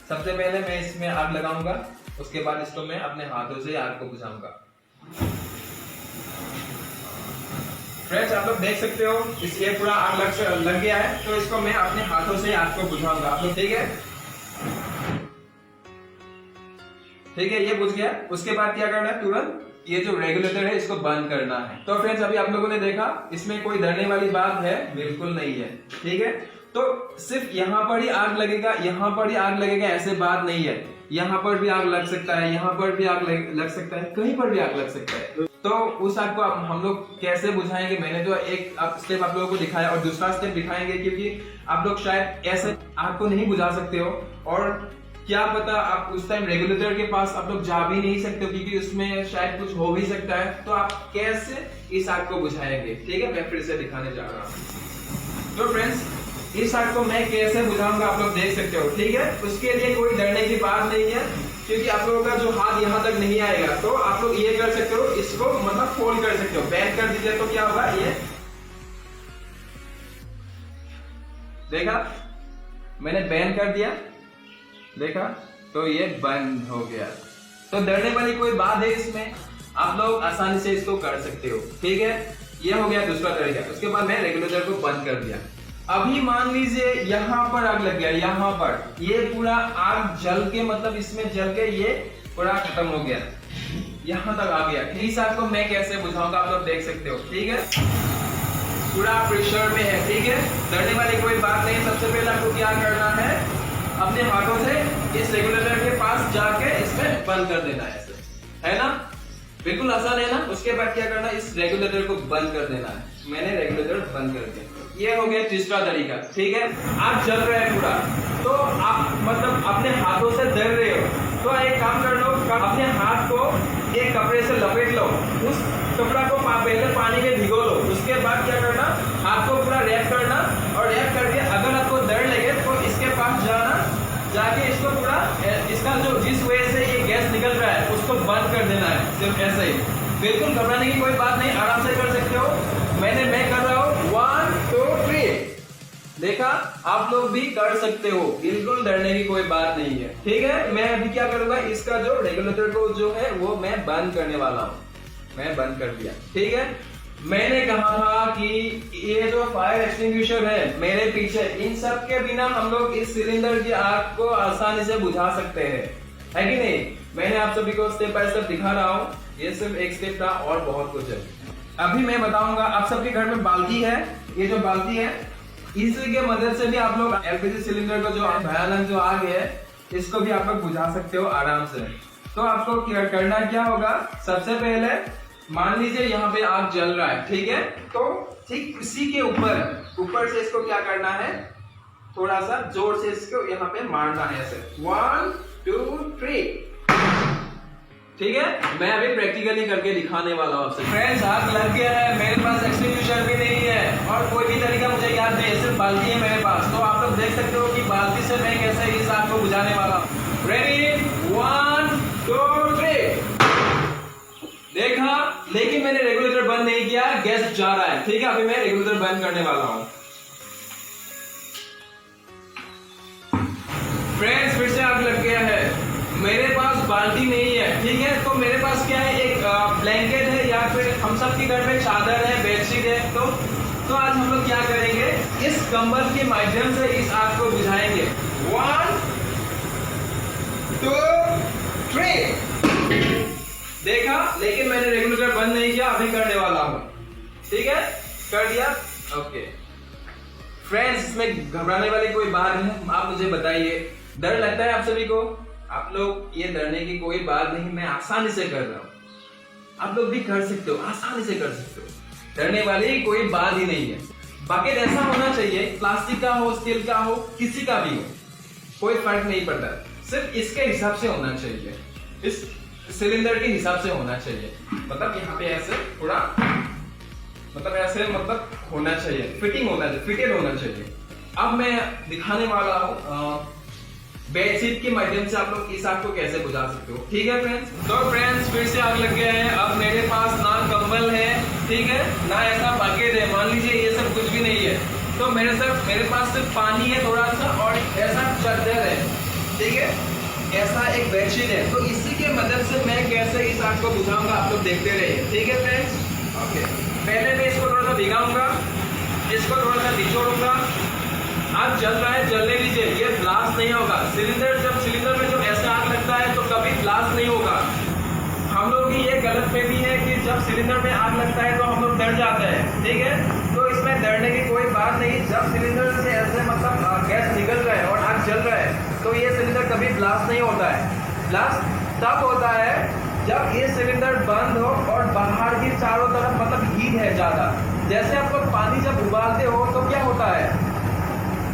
सबसे पहले मैं इसमें आग लगाऊंगा, उसके बाद इसको मैं अपने हाथों से आग को बुझाऊंगा। फ्रेंड्स आप लोग देख सकते हो ये पूरा आग लग गया है, तो इसको मैं अपने हाथों से आग को बुझाऊंगा। आप लोग ठीक है, ठीक है, ये बुझ गया। उसके बाद क्या करना है, तुरंत ये जो रेगुलेटर है इसको बंद करना है। तो फ्रेंड्स अभी आप लोगों ने देखा इसमें कोई डरने वाली बात है बिल्कुल नहीं है, ठीक है। तो सिर्फ यहाँ पर ही आग लगेगा, यहाँ पर ही आग लगेगा ऐसे बात नहीं है। यहाँ पर भी आग लग सकता है, यहाँ पर भी आग लग सकता है, कहीं पर भी आग लग सकता है। तो उस आग को हम लोग कैसे बुझाएंगे, मैंने जो एक स्टेप आप लोगों को दिखाया और दूसरा स्टेप दिखाएंगे, क्योंकि आप लोग शायद ऐसे आग को नहीं बुझा सकते हो और क्या पता आप उस टाइम रेगुलेटर के पास आप लोग जा भी नहीं सकते हो, क्योंकि उसमें शायद कुछ हो भी सकता है। तो आप कैसे इस आग को बुझाएंगे, ठीक है, मैं फिर से दिखाने जा रहा हूँ। तो फ्रेंड्स इस आग को मैं कैसे बुझाऊंगा आप लोग देख सकते हो, ठीक है। उसके लिए कोई डरने की बात नहीं है, क्योंकि आप लोगों का जो हाथ यहाँ तक नहीं आएगा। तो आप लोग ये कर सकते हो, इसको मतलब फोल्ड कर सकते हो, बैंड कर दीजिए तो क्या होगा, ये देखा मैंने बैंड कर दिया, देखा, तो ये बंद हो गया। तो डरने वाली कोई बात है इसमें, आप लोग आसानी से इसको कर सकते हो, ठीक है। ये हो गया दूसरा तरीका। उसके बाद मैं रेगुलेटर को बंद कर दिया। अभी मान लीजिए यहाँ पर आग लग गया, यहाँ पर ये पूरा आग जल के मतलब इसमें जल के ये पूरा खत्म हो गया, यहाँ तक आ गया। इस आग को मैं कैसे बुझाऊंगा आप लोग देख सकते हो, ठीक है। पूरा प्रेशर में है, ठीक है, डरने वाली कोई बात नहीं। सबसे पहले आपको क्या करना है, अपने हाथों से इस रेगुलेटर के पास जाके इसमें बंद कर देना है, ऐसे है ना, बिल्कुल आसान है ना। उसके बाद क्या करना है, इस रेगुलेटर को बंद कर देना है। मैंने रेगुलेटर बंद कर दिया। ये हो गया तीसरा तरीका, ठीक है। आग जल रहा है पूरा, तो आप मतलब अपने हाथों से डर रहे हो, तो एक काम कर लो, अपने हाथ को एक कपड़े से लपेट लो, उस कपड़ा को पहले पानी में भिगो लो। उसके बाद क्या करना, हाथ को पूरा रैप करना और रैप करके अगर आपको डर लगे तो इसके पास जाना, जाके इसको पूरा इसका जो जिस वजह से ये गैस निकल रहा है उसको बंद कर देना है, सिर्फ ऐसे ही। बिल्कुल घबराने की कोई बात नहीं, आराम से कर सकते हो। मैं कर रहा हूँ 1 2 3, देखा, आप लोग भी कर सकते हो, बिल्कुल डरने की कोई बात नहीं है, ठीक है। मैं अभी क्या करूंगा, इसका जो रेगुलेटर को जो है वो मैं बंद करने वाला हूँ। मैं बंद कर दिया, ठीक है। मैंने कहा था कि ये जो फायर एक्सटिंग्विशर है मेरे पीछे, इन सब के बिना हम लोग इस सिलेंडर की आग को आसानी से बुझा सकते हैं, है कि नहीं। मैंने आप सभी को स्टेप बाय स्टेप दिखा रहा हूँ, ये सिर्फ एक स्टेप था और बहुत कुछ है। अभी मैं बताऊंगा, आप सबके घर में बाल्टी है, ये जो बाल्टी है इसी के मदद से भी आप लोग एलपीजी सिलेंडर का जो भयानक जो आग है इसको भी आप लोग बुझा सकते हो आराम से। तो आपको करना क्या होगा, सबसे पहले मान लीजिए यहाँ पे आग जल रहा है, ठीक है। तो ठीक इसी के ऊपर से इसको क्या करना है, थोड़ा सा जोर से इसको यहाँ पे मारना है, ऐसे 1 2 3, ठीक है। मैं अभी प्रैक्टिकली करके दिखाने वाला हूँ आपसे। फ्रेंड्स आग लग गया है, मेरे पास एक्सटिंग्विशर भी नहीं है और कोई भी तरीका मुझे याद नहीं है, सिर्फ बाल्टी है मेरे पास। तो आप लोग देख सकते हो कि बाल्टी से मैं कैसे इस आग को बुझाने वाला हूँ। रेडी 1 2 3, देखा, लेकिन मैंने रेगुलेटर बंद नहीं किया, गैस जा रहा है, ठीक है। अभी मैं रेगुलेटर बंद करने वाला हूँ। फ्रेंड्स फिर से आग लग गया है, मेरे पास बाल्टी नहीं है, ठीक है। तो मेरे पास क्या है, एक ब्लैंकेट है या फिर हम सब के घर में चादर है, बेडशीट है। तो आज हम लोग क्या करेंगे, इस कंबल के माध्यम से इस आग को बुझाएंगे। 1 2 3, देखा, लेकिन मैंने रेगुलेटर बंद नहीं किया, अभी करने वाला हूं, ठीक है, कर दिया, ओके। फ्रेंड्स इसमें घबराने वाली कोई बात नहीं, आप मुझे बताइए डर लगता है आप सभी को, आप लोग ये डरने की कोई बात नहीं, मैं आसानी से कर रहा हूँ, आप लोग भी कर सकते हो, आसानी से कर सकते हो, डरने वाली कोई बात ही नहीं है। बकेट ऐसा होना चाहिए, प्लास्टिक का हो, स्टील का हो, किसी का भी हो, कोई फर्क नहीं पड़ता, सिर्फ इसके हिसाब से होना चाहिए, इस सिलेंडर के हिसाब से होना चाहिए। मतलब यहाँ पे ऐसे थोड़ा मतलब ऐसे मतलब होना चाहिए, फिटिंग होना चाहिए, फिटेड होना चाहिए। अब मैं दिखाने वाला हूँ बेडशीट के माध्यम से आप लोग इस आग को कैसे बुझा सकते हो, ठीक है फ्रेंड्स। तो फ्रेंड्स फिर से आग लग गया है, अब मेरे पास ना कंबल है, ठीक है, ना ऐसा बकेट है, मान लीजिए ये सब कुछ भी नहीं है। तो मेरे पास सिर्फ पानी है थोड़ा सा और ऐसा चादर है, ठीक है, ऐसा एक बेडशीट है। तो इसी के मदद से मैं कैसे इस आग को बुझाऊंगा आप लोग देखते रहिए, ठीक है फ्रेंड्स। ओके, पहले मैं इसको थोड़ा सा भिगाऊंगा, इसको थोड़ा सा निचोड़ूंगा। आग जल रहा है, जलने दीजिए, ये ब्लास्ट नहीं होगा। जब सिलेंडर में जो ऐसा आग लगता है तो कभी ब्लास्ट नहीं होगा। हम लोग की ये गलतफहमी है कि जब सिलेंडर में आग लगता है तो हम लोग डर जाते हैं, ठीक है। तो इसमें डरने की कोई बात नहीं। जब सिलेंडर से ऐसे मतलब गैस निकल रहा है और आग जल रहा है तो ये सिलेंडर कभी ब्लास्ट नहीं होता है। ब्लास्ट तब होता है जब ये सिलेंडर बंद हो और बाहर की चारों तरफ मतलब हीट है ज़्यादा। जैसे आप लोग पानी जब उबालते हो तो क्या होता है,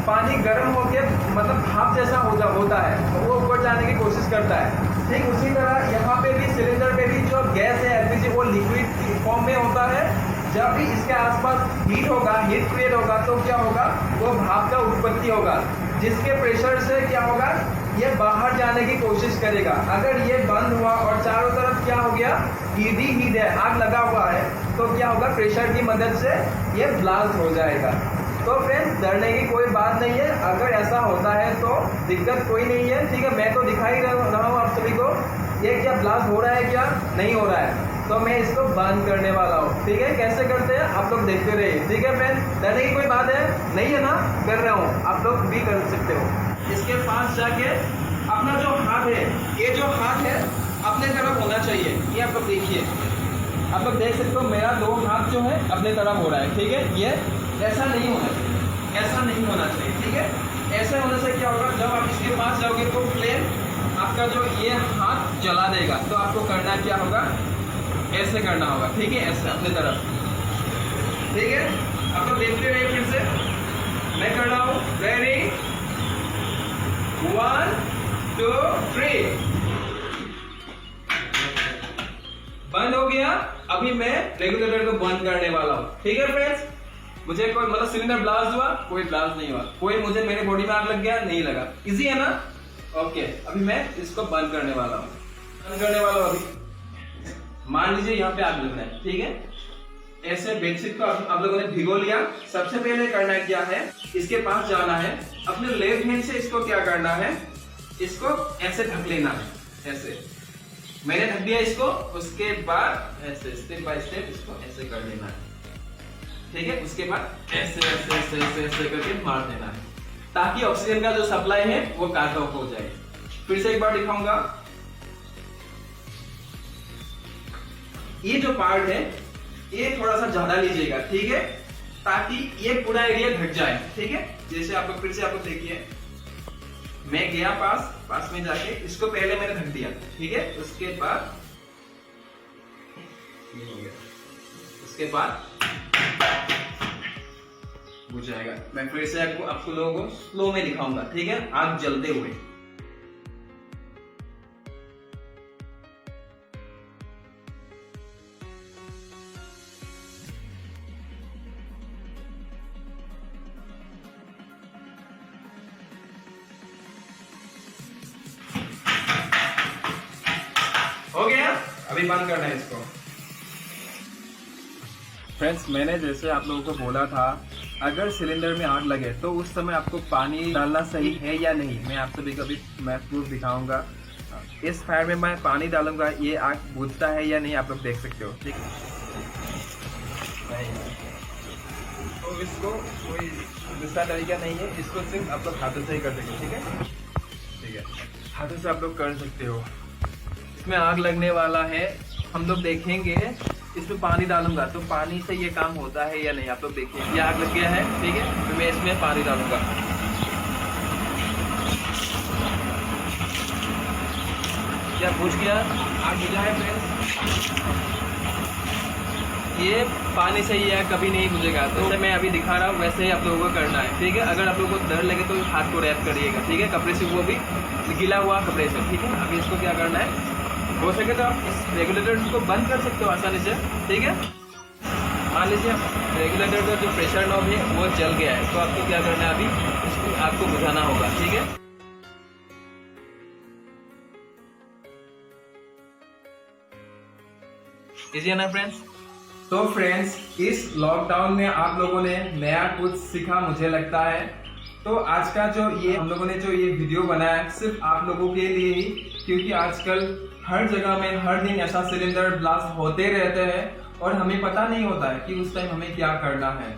पानी गर्म होके मतलब भाप जैसा होता है, वो ऊपर जाने की कोशिश करता है। ठीक उसी तरह यहाँ पे भी सिलेंडर पे भी जो गैस है एलपीजी वो लिक्विड फॉर्म में होता है। जब भी इसके आसपास हीट होगा, हीट क्रिएट होगा तो क्या होगा, वो भाप का उत्पत्ति होगा, जिसके प्रेशर से क्या होगा, ये बाहर जाने की कोशिश करेगा। अगर ये बंद हुआ और चारों तरफ क्या हो गया, हीट ही हीट है, आग लगा हुआ है, तो क्या होगा, प्रेशर की मदद से ये ब्लास्ट हो जाएगा। तो फ्रेंड्स डरने की कोई बात नहीं है। अगर ऐसा होता है तो दिक्कत कोई नहीं है, ठीक है। मैं तो दिखा ही रहा हूँ आप सभी को ये क्या ब्लास्ट हो रहा है, क्या नहीं हो रहा है। तो मैं इसको बंद करने वाला हूँ, ठीक है। कैसे करते हैं आप लोग देखते रहिए, ठीक है फ्रेंड्स। डरने की कोई बात है नहीं है ना, कर रहा हूँ, आप लोग भी कर सकते हो। इसके पास जाके अपना जो हाथ है, ये जो हाथ है अपने तरफ होना चाहिए। ये आप लोग देखिए, आप लोग देख सकते हो मेरा दो हाथ जो है अपने तरफ हो रहा है, ठीक है। ये ऐसा नहीं होना चाहिए, ऐसा नहीं होना चाहिए, ठीक है। ऐसे होने से क्या होगा, जब आप इसके पास जाओगे तो फ्लेम आपका जो ये हाथ जला देगा। तो आपको करना क्या होगा, ऐसे करना होगा, ठीक है, ऐसे अपने तरफ, ठीक है। आप लोग देखते रहिए, फिर से मैं कर रहा हूँ। रेडी, 1 2 3, बंद हो गया। अभी मैं रेगुलेटर को बंद करने वाला हूँ, ठीक है फ्रेंड्स। मुझे कोई मतलब सिलेंडर ब्लास्ट हुआ, कोई ब्लास्ट नहीं हुआ, कोई मुझे मेरे बॉडी में आग लग गया नहीं लगा, इजी है ना। ओके, अभी मैं इसको बंद करने वाला हूँ, बंद करने वाला हूँ। अभी मान लीजिए यहाँ पे आग लग रहा है, ठीक है। ऐसे बेडशीट को आप लोगों ने भिगो लिया। सबसे पहले करना क्या है, इसके पास जाना है, अपने लेफ्ट हैंड से इसको क्या करना है, इसको ऐसे ढक लेना है, ऐसे मैंने ढक दिया इसको। उसके बाद ऐसे स्टेप बाय स्टेप इसको ऐसे कर लेना है, ठीक है। उसके बाद ऐसे ऐसे ऐसे ऐसे ऐसे करके मार देना है, ताकि ऑक्सीजन का जो सप्लाई है वो काट ऑफ हो जाए। फिर से एक बार दिखाऊंगा। ये जो पार्ट है ये थोड़ा सा ज्यादा लीजिएगा, ठीक है, ताकि ये पूरा एरिया ढक जाए, ठीक है। जैसे आप लोग फिर से आप लोग देखिए, मैं गया पास में जाके इसको पहले मैंने ढक दिया, ठीक है। उसके बाद ये हो गया, उसके बाद बुझ जाएगा। मैं फिर से आपको लोगों को स्लो में दिखाऊंगा, ठीक है, आग जलते हुए। हो गया, अभी बंद करना है इसको। फ्रेंड्स, मैंने जैसे आप लोगों को बोला था, अगर सिलेंडर में आग लगे तो उस समय आपको पानी डालना सही है या नहीं, मैं आप सभी को भी मैं प्रूफ दिखाऊंगा। इस फायर में मैं पानी डालूंगा, ये आग बुझता है या नहीं आप लोग देख सकते हो, ठीक है। तो इसको कोई दूसरा तरीका नहीं है, इसको सिर्फ आप लोग हाथों से ही कर देंगे, ठीक है, ठीक है, हाथों से आप लोग कर सकते हो। इसमें आग लगने वाला है, हम लोग देखेंगे। इसमें पानी डालूंगा तो पानी से ये काम होता है या नहीं, आप लोग देखिए। ये आग लग गया है, ठीक है, तो मैं इसमें पानी डालूंगा। क्या बुझ गया, आग बुझा है फ्रेंड्स। ये पानी से ही है, कभी नहीं बुझेगा। तो जैसे मैं अभी दिखा रहा हूँ वैसे ही आप लोगों को करना है, ठीक है। अगर आप लोगों को डर लगे तो हाथ को रैप करिएगा, ठीक है, कपड़े से, वो भी गीला हुआ कपड़े से, ठीक है। अभी इसको क्या करना है, हो सके तो आप इस रेगुलेटर को बंद कर सकते हो आसानी से, ठीक है। मान लीजिए रेगुलेटर का जो प्रेशर नॉब है वो जल गया है, तो आपको क्या करना है, अभी इसको आपको बुझाना होगा, ठीक है। इजी है ना फ्रेंड्स। तो फ्रेंड्स, इस लॉकडाउन में आप लोगों ने नया कुछ सीखा मुझे लगता है। तो आज का जो ये हम लोगों ने जो ये वीडियो बनाया है सिर्फ आप लोगों के लिए ही, क्योंकि आजकल हर जगह में हर दिन ऐसा सिलेंडर ब्लास्ट होते रहते हैं और हमें पता नहीं होता है कि उस टाइम हमें क्या करना है।